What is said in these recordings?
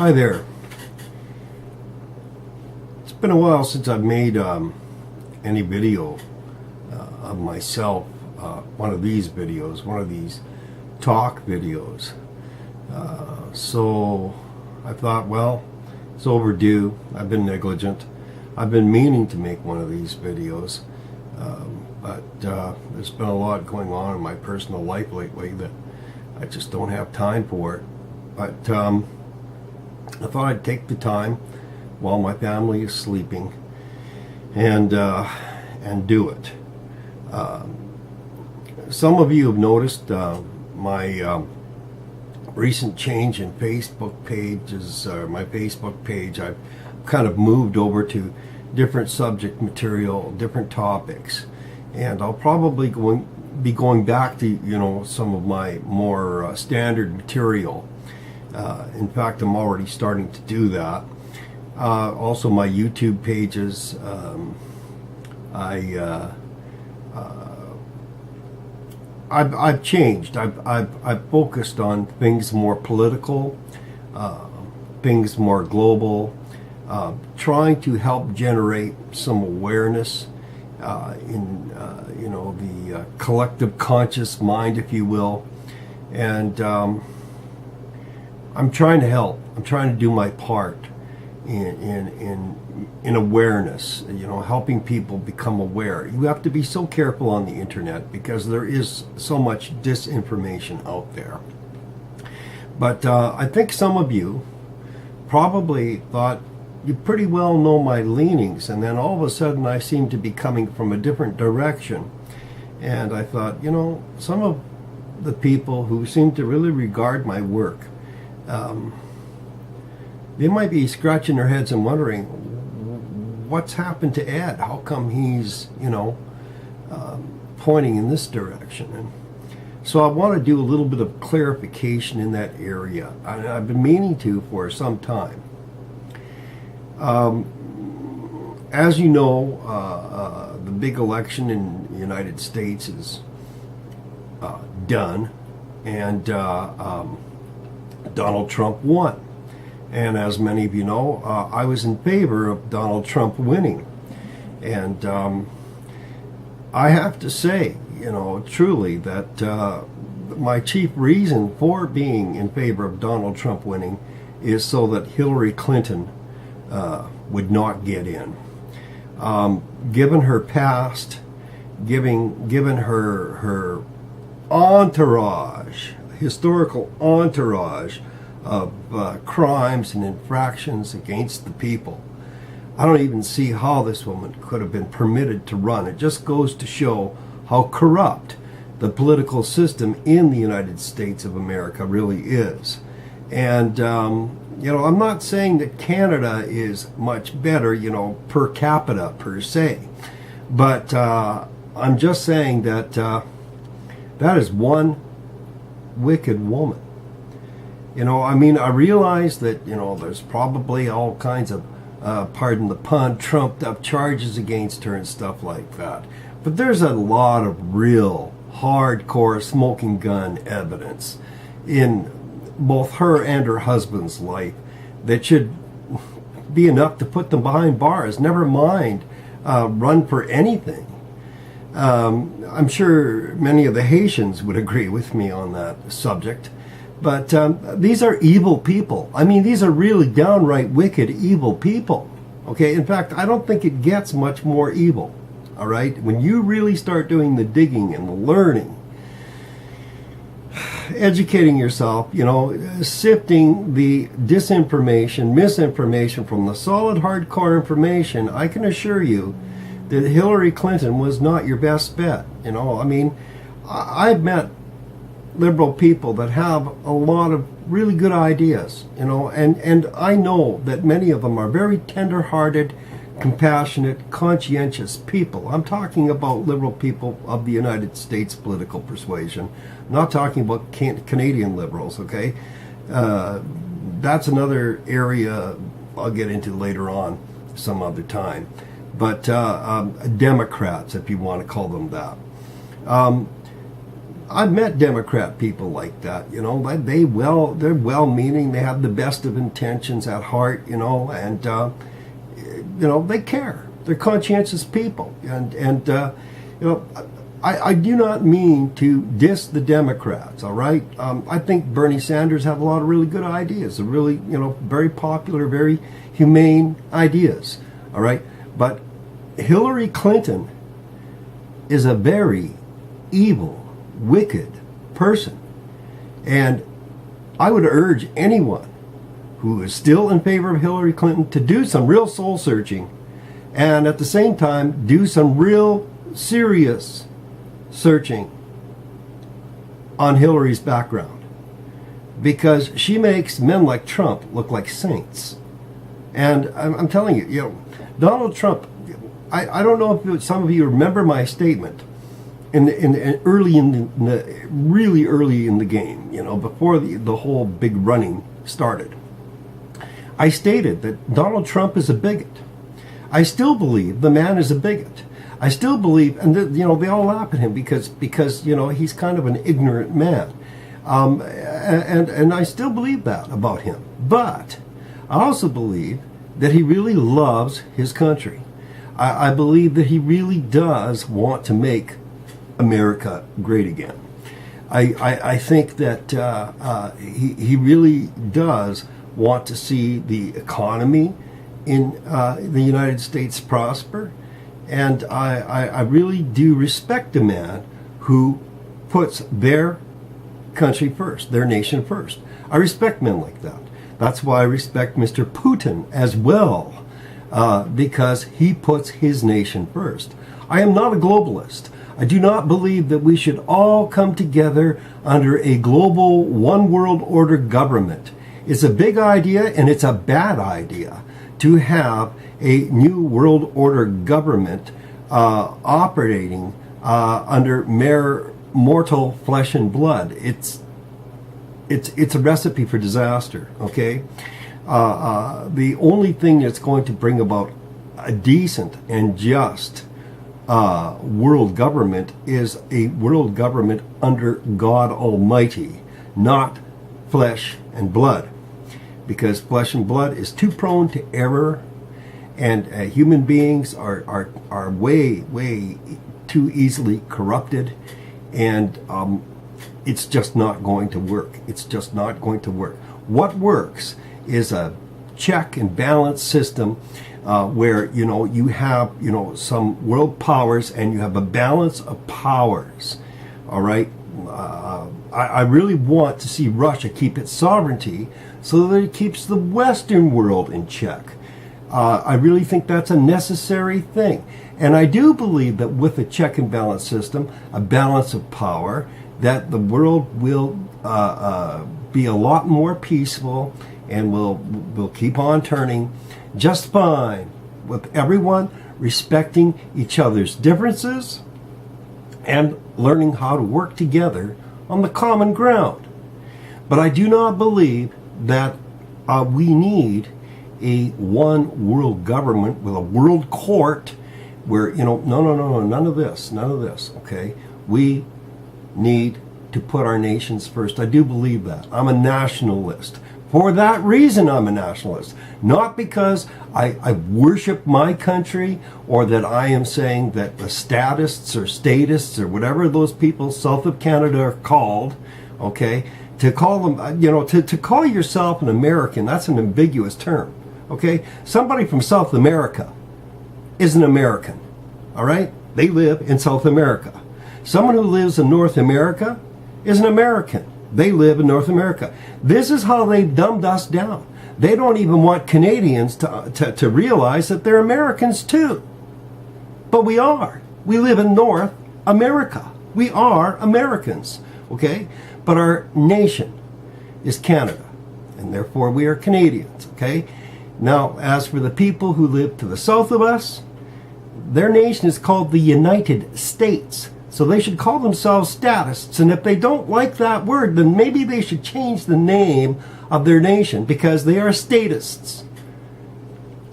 Hi there. It's been a while since I've made any video of myself, one of these videos, one of these talk videos. So I thought, well, it's overdue. I've been negligent. I've been meaning to make one of these videos, but there's been a lot going on in my personal life lately that I just don't have time for it. But I thought I'd take the time while my family is sleeping and do it. Some of you have noticed my recent change in Facebook pages, my Facebook page. I've kind of moved over to different subject material, different topics, and I'll probably be going back to some of my more standard material. In fact, I'm already starting to do that. Also, my YouTube pages. I've changed. I've focused on things more political, things more global, trying to help generate some awareness in the collective conscious mind, if you will, and I'm trying to help. I'm trying to do my part in awareness, helping people become aware. You have to be so careful on the internet because there is so much disinformation out there. But I think some of you probably thought you pretty well know my leanings, and then all of a sudden I seem to be coming from a different direction. And I thought, some of the people who seem to really regard my work, they might be scratching their heads and wondering what's happened to Ed. How come he's pointing in this direction? And so I want to do a little bit of clarification in that area. I've been meaning to for some time. As you know, the big election in the United States is done, and Donald Trump won. And as many of you know, I was in favor of Donald Trump winning. And I have to say, truly that my chief reason for being in favor of Donald Trump winning is so that Hillary Clinton would not get in. Given her past, given her entourage, historical entourage of crimes and infractions against the people, I don't even see how this woman could have been permitted to run. It just goes to show how corrupt the political system in the United States of America really is. And I'm not saying that Canada is much better, per capita per se, but I'm just saying that that is one wicked woman. I realize that, there's probably all kinds of, pardon the pun, trumped up charges against her and stuff like that. But there's a lot of real hardcore smoking gun evidence in both her and her husband's life that should be enough to put them behind bars, never mind run for anything. I'm sure many of the Haitians would agree with me on that subject. But these are evil people. These are really downright wicked, evil people. Okay, in fact, I don't think it gets much more evil. All right, when you really start doing the digging and the learning, educating yourself, sifting the disinformation, misinformation from the solid, hardcore information, I can assure you that Hillary Clinton was not your best bet. I've met liberal people that have a lot of really good ideas, and I know that many of them are very tender-hearted, compassionate, conscientious people. I'm talking about liberal people of the United States political persuasion, not talking about Canadian liberals, okay? That's another area I'll get into later on some other time. But Democrats, if you want to call them that. I've met Democrat people like that, you know, they're well-meaning, they have the best of intentions at heart, you know, and you know, they care. They're conscientious people, and you know, I do not mean to diss the Democrats. All right, I think Bernie Sanders have a lot of really good ideas, really, you know, very popular, very humane ideas. All right, but Hillary Clinton is a very evil, wicked person, and I would urge anyone who is still in favor of Hillary Clinton to do some real soul searching, and at the same time do some real serious searching on Hillary's background, because she makes men like Trump look like saints. And I'm telling you, you know, Donald Trump, I don't know if some of you remember my statement really early in the game, you know, before the whole big running started. I stated that Donald Trump is a bigot. I still believe the man is a bigot. I still believe, and you know, they all laugh at him because you know, he's kind of an ignorant man, and I still believe that about him. But I also believe that he really loves his country. I believe that he really does want to make America great again. I think that he really does want to see the economy in the United States prosper. And I really do respect a man who puts their country first, their nation first. I respect men like that. That's why I respect Mr. Putin as well, because he puts his nation first. I am not a globalist. I do not believe that we should all come together under a global one world order government. It's a big idea, and it's a bad idea to have a new world order government operating under mere mortal flesh and blood. It's a recipe for disaster. Okay, the only thing that's going to bring about a decent and just world government is a world government under God Almighty, not flesh and blood, because flesh and blood is too prone to error, and human beings are way too easily corrupted, and it's just not going to work. It's just not going to work. What works is a check and balance system where, you know, you have, you know, some world powers and you have a balance of powers. All right. I really want to see Russia keep its sovereignty so that it keeps the Western world in check. I really think that's a necessary thing. And I do believe that with a check and balance system, a balance of power, that the world will be a lot more peaceful, and will keep on turning just fine, with everyone respecting each other's differences and learning how to work together on the common ground. But I do not believe that we need a one world government with a world court where, you know, no, none of this, okay? We need to put our nations first. I do believe that. I'm a nationalist. For that reason, I'm a nationalist. Not because I worship my country, or that I am saying that the statists or statists or whatever those people south of Canada are called, okay, to call them, you know, to call yourself an American, that's an ambiguous term, okay? Somebody from South America is an American, all right? They live in South America. Someone who lives in North America is an American. They live in North America. This is how they've dumbed us down. They don't even want Canadians to realize that they're Americans too. But we are. We live in North America. We are Americans, okay? But our nation is Canada, and therefore we are Canadians, okay? Now, as for the people who live to the south of us, their nation is called the United States. So they should call themselves statists. And if they don't like that word, then maybe they should change the name of their nation, because they are statists.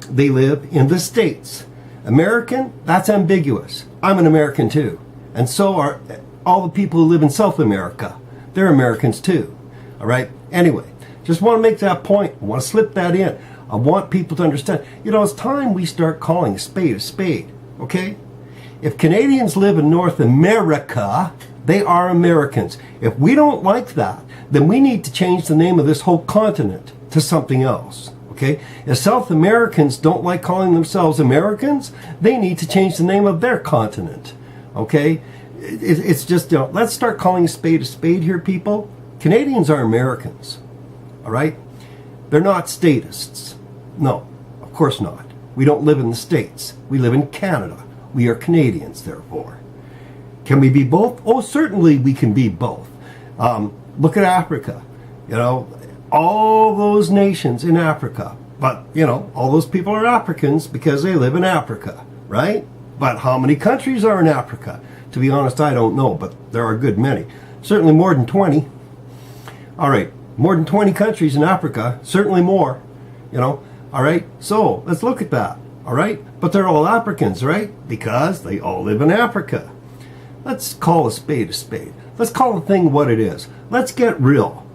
They live in the States. American, that's ambiguous. I'm an American too. And so are all the people who live in South America, they're Americans too. All right? Anyway, just want to make that point. I want to slip that in. I want people to understand. It's time we start calling a spade, okay? If Canadians live in North America, they are Americans. If we don't like that, then we need to change the name of this whole continent to something else. Okay? If South Americans don't like calling themselves Americans, they need to change the name of their continent. Okay? It's just, let's start calling a spade here, people. Canadians are Americans. All right? They're not statists. No, of course not. We don't live in the States. We live in Canada. We are Canadians, therefore. Can we be both? Oh, certainly we can be both. Look at Africa. All those nations in Africa. But, all those people are Africans because they live in Africa, right? But how many countries are in Africa? To be honest, I don't know, but there are a good many. Certainly more than 20. All right, more than 20 countries in Africa. Certainly more, All right, so let's look at that. All right, but they're all Africans, right? Because they all live in Africa. Let's call a spade a spade. Let's call the thing what it is. Let's get real.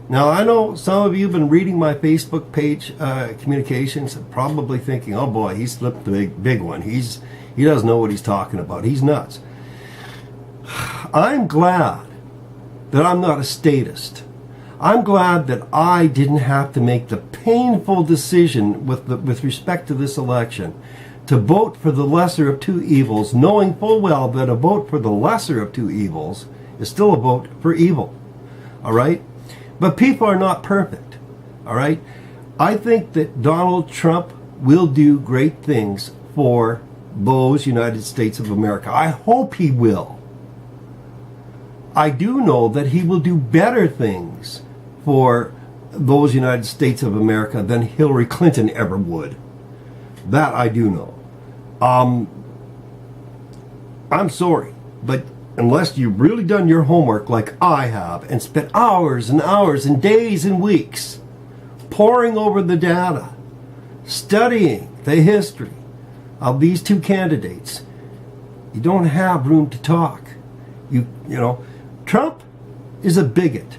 Now, I know some of you have been reading my Facebook page communications and probably thinking, oh boy, he slipped the big one. He doesn't know what he's talking about. He's nuts. I'm glad that I'm not a statist. I'm glad that I didn't have to make the painful decision with respect to this election to vote for the lesser of two evils, knowing full well that a vote for the lesser of two evils is still a vote for evil. All right? But people are not perfect. All right? I think that Donald Trump will do great things for those United States of America. I hope he will. I do know that he will do better things for those United States of America than Hillary Clinton ever would. That I do know. I'm sorry, but unless you've really done your homework like I have and spent hours and hours and days and weeks poring over the data, studying the history of these two candidates, you don't have room to talk. Trump is a bigot.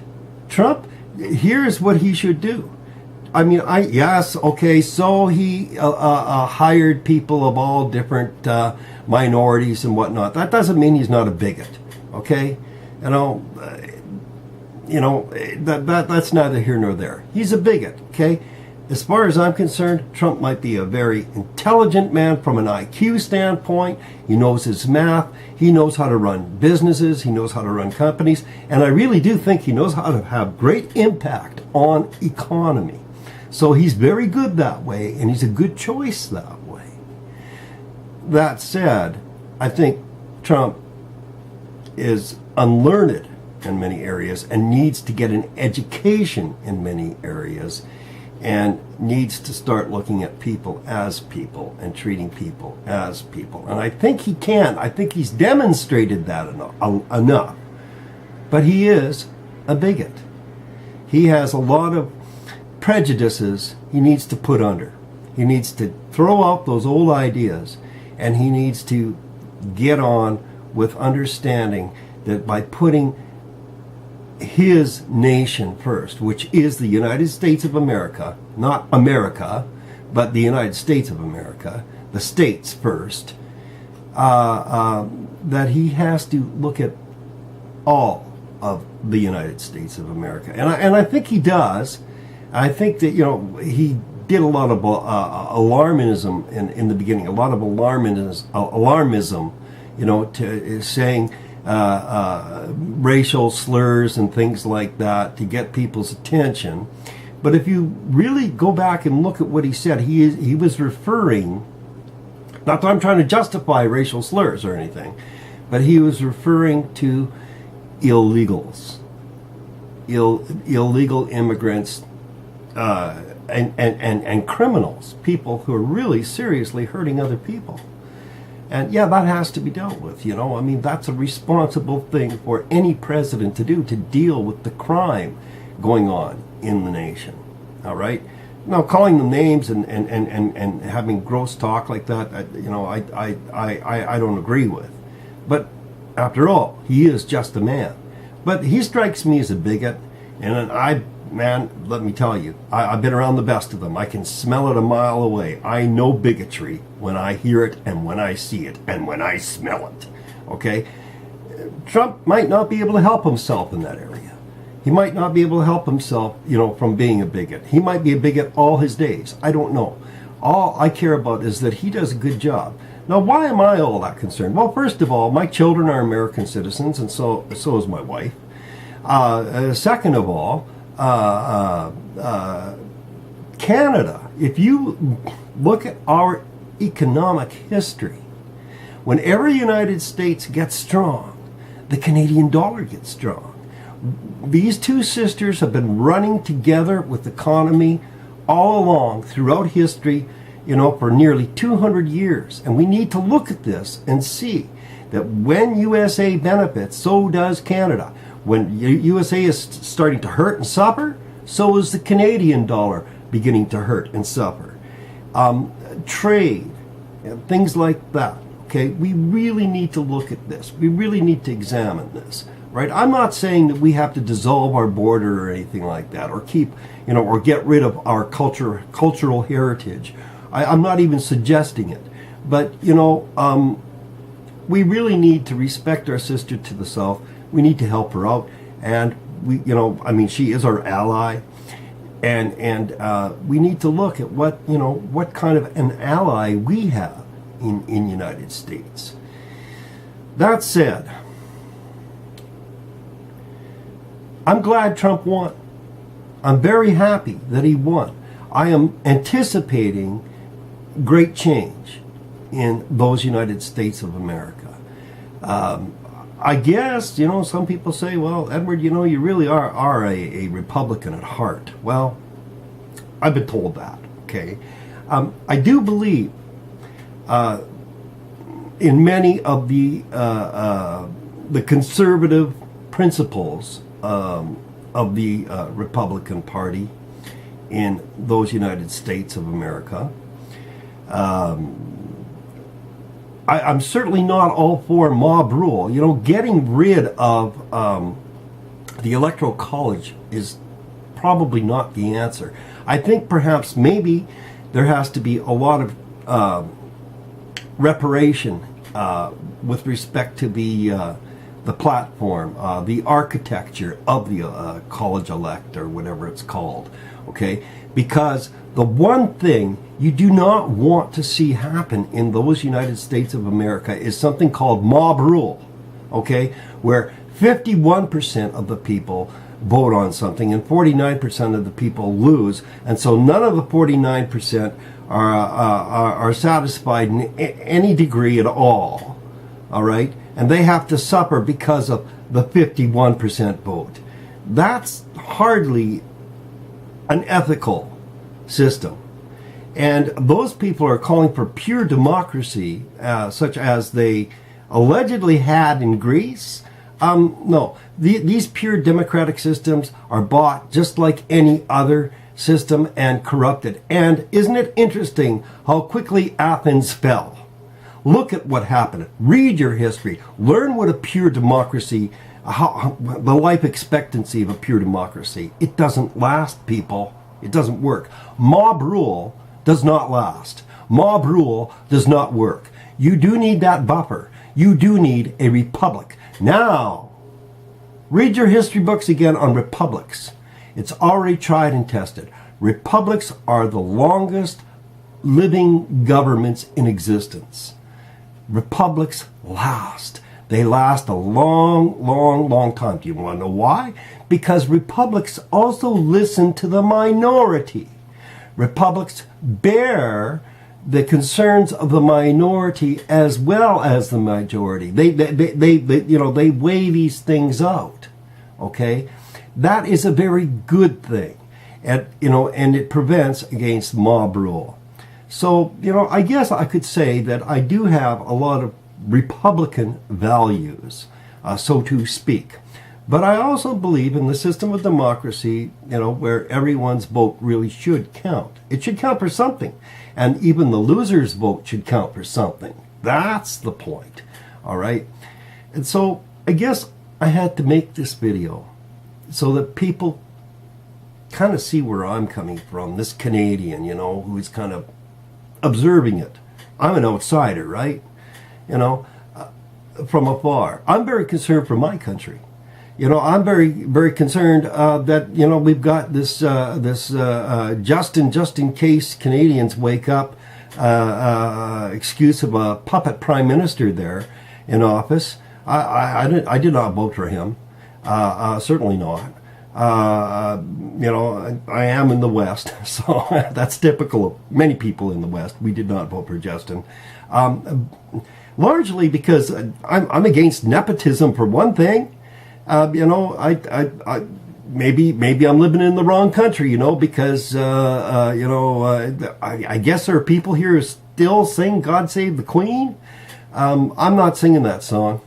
Trump, here's what he should do. So he hired people of all different minorities and whatnot. That doesn't mean he's not a bigot, okay? That's neither here nor there. He's a bigot, okay? As far as I'm concerned, Trump might be a very intelligent man from an IQ standpoint. He knows his math. He knows how to run businesses. He knows how to run companies. And I really do think he knows how to have great impact on economy. So he's very good that way, and he's a good choice that way. That said, I think Trump is unlearned in many areas and needs to get an education in many areas and needs to start looking at people as people and treating people as people. And I think he can. I think he's demonstrated that enough. But he is a bigot. He has a lot of prejudices he needs to put under. He needs to throw out those old ideas, and he needs to get on with understanding that by putting his nation first, which is the United States of America, not America, but the United States of America, the states first, that he has to look at all of the United States of America. And I think he does. I think that, he did a lot of alarmism in the beginning, a lot of alarmism, to saying racial slurs and things like that to get people's attention. But if you really go back and look at what he said, he was referring, not that I'm trying to justify racial slurs or anything, but he was referring to illegals, illegal immigrants, and criminals, people who are really seriously hurting other people. And yeah, that has to be dealt with, that's a responsible thing for any president to do, to deal with the crime going on in the nation. All right? Now, calling them names and having gross talk like that, I don't agree with. But After all, he is just a man. But he strikes me as a bigot, and man, let me tell you, I've been around the best of them. I can smell it a mile away. I know bigotry when I hear it and when I see it and when I smell it. Okay? Trump might not be able to help himself in that area. He might not be able to help himself, from being a bigot. He might be a bigot all his days. I don't know. All I care about is that he does a good job. Now, why am I all that concerned? Well, first of all, my children are American citizens, and so is my wife. Second of all, Canada, if you look at our economic history, whenever the United States gets strong, the Canadian dollar gets strong. These two sisters have been running together with the economy all along throughout history, for nearly 200 years. And we need to look at this and see that when USA benefits, so does Canada. When USA is starting to hurt and suffer, so is the Canadian dollar beginning to hurt and suffer. Trade, and things like that. Okay, we really need to look at this. We really need to examine this, right? I'm not saying that we have to dissolve our border or anything like that, or keep, or get rid of our cultural heritage. I'm not even suggesting it. But, we really need to respect our sister to the south. We need to help her out. And she is our ally. And we need to look at what kind of an ally we have in United States. That said, I'm glad Trump won. I'm very happy that he won. I am anticipating great change in those United States of America. I guess, some people say, well, Edward, you really are a Republican at heart. Well, I've been told that, okay? I do believe in many of the conservative principles of the Republican Party in those United States of America. I'm certainly not all for mob rule. Getting rid of the Electoral College is probably not the answer. I think perhaps maybe there has to be a lot of reparation with respect to the platform, the architecture of the college elect, or whatever it's called, okay? Because the one thing you do not want to see happen in those United States of America is something called mob rule, okay? Where 51% of the people vote on something and 49% of the people lose, and so none of the 49% are satisfied in any degree at all right? And they have to suffer because of the 51% vote. That's hardly an ethical system. And those people are calling for pure democracy, such as they allegedly had in Greece. No, these pure democratic systems are bought just like any other system and corrupted. And isn't it interesting how quickly Athens fell? Look at what happened. Read your history. Learn what a pure democracy, the life expectancy of a pure democracy. It doesn't last, people. It doesn't work. Mob rule does not last. Mob rule does not work. You do need that buffer. You do need a republic. Now, read your history books again on republics. It's already tried and tested. Republics are the longest living governments in existence. Republics last. They last a long, long, long time. Do you want to know why? Because republics also listen to the minority. Republics bear the concerns of the minority as well as the majority. They weigh these things out. Okay, that is a very good thing, and it prevents against mob rule. So, I guess I could say that I do have a lot of Republican values, so to speak. But I also believe in the system of democracy, where everyone's vote really should count. It should count for something. And even the loser's vote should count for something. That's the point. All right? And so I guess I had to make this video so that people kind of see where I'm coming from, this Canadian, who's kind of observing it. I'm an outsider, right? From afar. I'm very concerned for my country. I'm very, very concerned that we've got this just in case Canadians wake up excuse of a puppet prime minister there in office. I did not vote for him. Certainly not. I am in the West, so that's typical of many people in the West. We did not vote for Justin. Largely because I'm against nepotism for one thing. Maybe I'm living in the wrong country, because I guess there are people here who still sing "God Save the Queen." I'm not singing that song.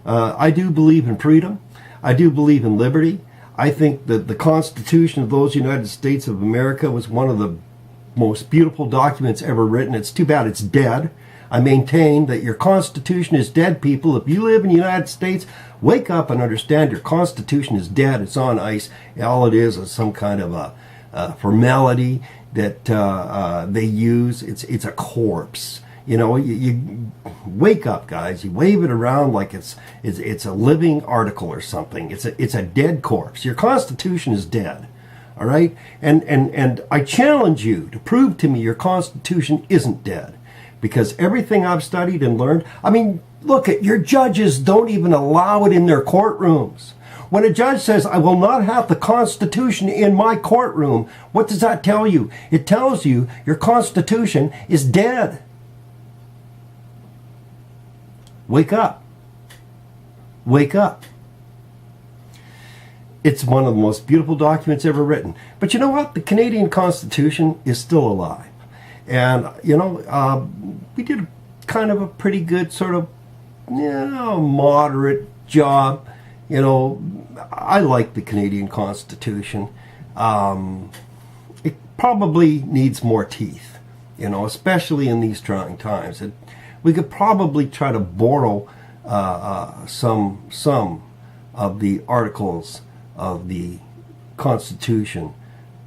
I do believe in freedom. I do believe in liberty. I think that the Constitution of those United States of America was one of the most beautiful documents ever written. It's too bad it's dead. I maintain that your Constitution is dead, people. If you live in the United States, wake up and understand your Constitution is dead. It's on ice. All it is some kind of a formality that they use. It's a corpse. You wake up, guys. You wave it around like it's a living article or something. It's a dead corpse. Your Constitution is dead. All right? And I challenge you to prove to me your Constitution isn't dead. Because everything I've studied and learned, look at your judges don't even allow it in their courtrooms. When a judge says, I will not have the Constitution in my courtroom, what does that tell you? It tells you your Constitution is dead. Wake up. Wake up. It's one of the most beautiful documents ever written. But you know what? The Canadian Constitution is still alive. And, we did kind of a pretty good sort of, moderate job. I like the Canadian Constitution. It probably needs more teeth, especially in these trying times. We could probably try to borrow some of the articles of the Constitution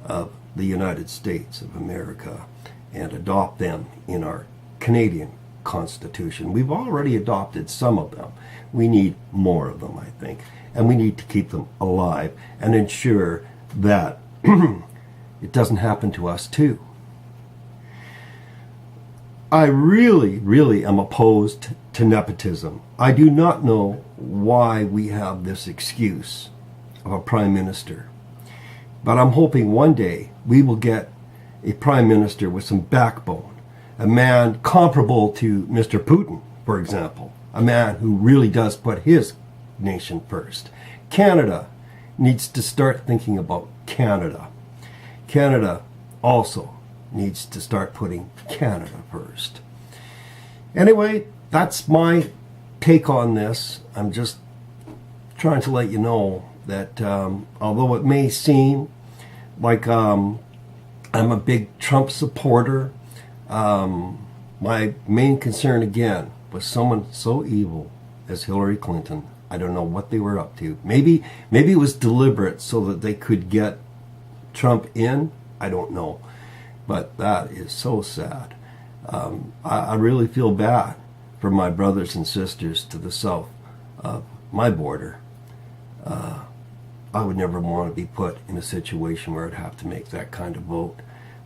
of the United States of America and adopt them in our Canadian Constitution. We've already adopted some of them. We need more of them, I think. And we need to keep them alive and ensure that it doesn't happen to us too. I really, really am opposed to nepotism. I do not know why we have this excuse of a prime minister. But I'm hoping one day we will get a prime minister with some backbone, a man comparable to Mr. Putin, for example, a man who really does put his nation first. Canada needs to start thinking about Canada. Canada also needs to start putting Canada first. Anyway, that's my take on this. I'm just trying to let you know that although it may seem like I'm a big Trump supporter, my main concern again was someone so evil as Hillary Clinton. I don't know what they were up to. Maybe it was deliberate so that they could get Trump in. I don't know. But that is so sad. I really feel bad for my brothers and sisters to the south of my border. I would never want to be put in a situation where I'd have to make that kind of vote.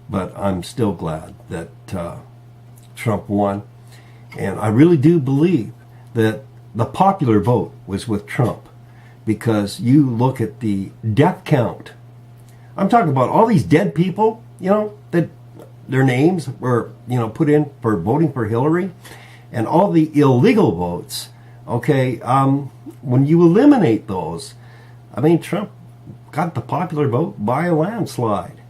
But I'm still glad that Trump won. And I really do believe that the popular vote was with Trump, because you look at the death count. I'm talking about all these dead people, that their names were, put in for voting for Hillary, and all the illegal votes. Okay, when you eliminate those, Trump got the popular vote by a landslide.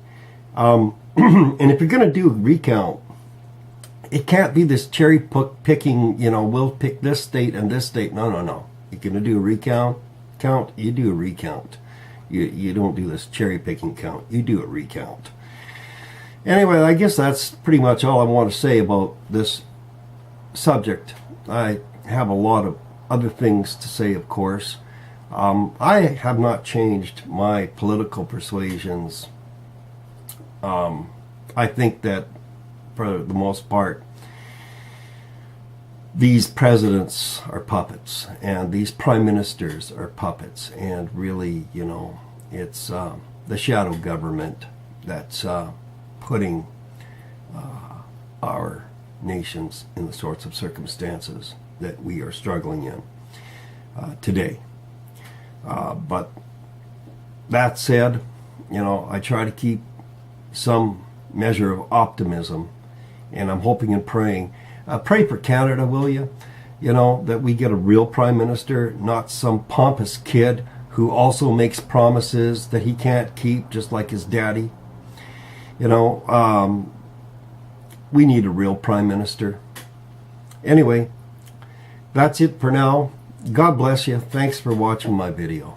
And if you're going to do a recount, it can't be this cherry picking, we'll pick this state and this state. No. You're going to do a recount, you do a recount. You don't do this cherry picking count. You do a recount. Anyway, I guess that's pretty much all I want to say about this subject. I have a lot of other things to say, of course. I have not changed my political persuasions. I think that, for the most part, these presidents are puppets, and these prime ministers are puppets, and really, you know, it's the shadow government that's putting our nations in the sorts of circumstances that we are struggling in today. But that said, you know, I try to keep some measure of optimism, and I'm hoping and praying. Pray for Canada, will you? You know, that we get a real prime minister, not some pompous kid who also makes promises that he can't keep, just like his daddy. You know, we need a real prime minister. Anyway, that's it for now. God bless you. Thanks for watching my video.